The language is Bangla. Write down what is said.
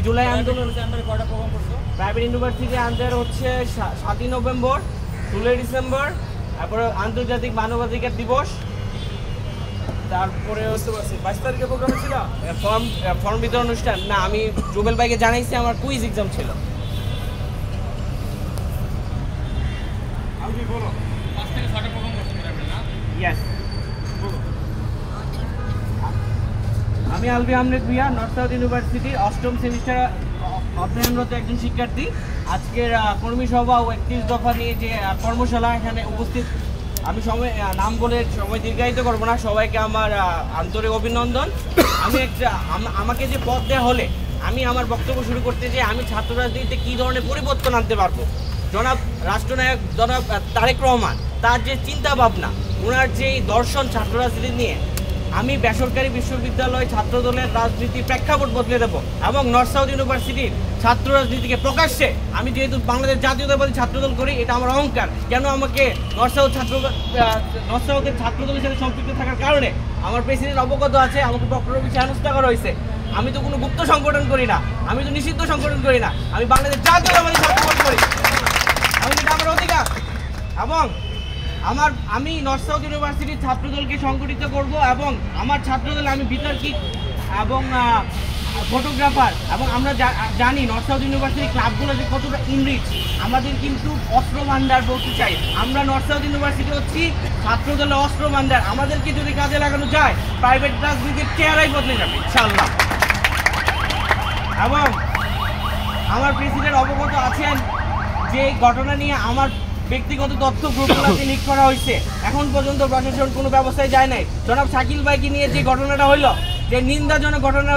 জুলাই আন্দোলন প্রাইভেট ইউনিভার্সিটি আন্ডার হচ্ছে 7ই নভেম্বর, 16 ডিসেম্বর, তারপরে আন্তর্জাতিক মানবাধিকার দিবস, তারপরে 22 তারিখে প্রোগ্রাম ছিল ফর্ম বিতরণ অনুষ্ঠান। না, আমি জুবেল ভাইকে জানাইছি আমার কুইজ এক্সাম ছিল। আমি আলবি আহমেদ ভুঁইয়া, নর্থ সাউথ ইউনিভার্সিটির 8ম সেমিস্টার অধ্যয়নরত একজন শিক্ষার্থী। আজকের কর্মী সভা ও 31 দফা নিয়ে যে কর্মশালা এখানে উপস্থিত, আমি সময় নাম বলে সময় দীর্ঘায়িত করবো না। সবাইকে আমার আন্তরিক অভিনন্দন। আমাকে যে পদ দেওয়া হলে আমি আমার বক্তব্য শুরু করতে চাই। আমি ছাত্র রাজনীতিতে কী ধরনের পরিবর্তন আনতে পারবো। জনাব রাষ্ট্রনায়ক জনাব তারেক রহমান, তার যে চিন্তা ভাবনা, ওনার যে দর্শন ছাত্র রাজনীতি নিয়ে, আমি বেসরকারি বিশ্ববিদ্যালয় ছাত্রদলের রাজনীতির প্রেক্ষাপট বদলে দেবো এবং নর্থ সাউথ ইউনিভার্সিটির ছাত্র রাজনীতিকে প্রকাশ্যে, আমি যেহেতু বাংলাদেশ জাতীয়তাবাদী ছাত্রদল করি, এটা আমার অহংকার। কেন আমাকে নর্থ সাউথের ছাত্রদলের সাথে সম্পৃক্ত থাকার কারণে আমার প্রেসিডেন্ট অবগত আছে, আমাকে ডক্টর অফিসে হেনস্থা করা হয়েছে। আমি তো কোনো গুপ্ত সংগঠন করি না, আমি তো নিষিদ্ধ সংগঠন করি না, আমি বাংলাদেশ জাতীয়তাবাদী ছাত্রদল করি, আমি এটা আমার অধিকার। এবং আমি নর্থ সাউথ ইউনিভার্সিটির ছাত্রদলকে সংগঠিত করব এবং আমার ছাত্রদলে আমি বিতর্কিত এবং ফটোগ্রাফার, এবং আমরা জানি নর্থ সাউথ ইউনিভার্সিটি ক্লাবগুলো যে কতটা ইনরিচ। আমাদের কিন্তু অস্ত্র ভান্ডার বলতে চাই, আমরা নর্থ সাউথ ইউনিভার্সিটি হচ্ছি ছাত্রদলে অস্ত্র ভান্ডার। আমাদেরকে যদি কাজে লাগানো যায়, প্রাইভেট রাজনীতির চেহারাই বদলে যাবে ইনশাআল্লাহ। এবং আমার প্রেসিডেন্ট অবগত আছেন যে এই ঘটনা নিয়ে আমার ব্যক্তিগত তথ্য গ্রুপগুলোতে লিক করা হয়েছে। এখন পর্যন্ত প্রশাসন কোনো ব্যবস্থায় যায় নাই। জনাব শাকিল ভাইকে নিয়ে যে ঘটনাটা হইল, যে নিন্দাজনক ঘটনা।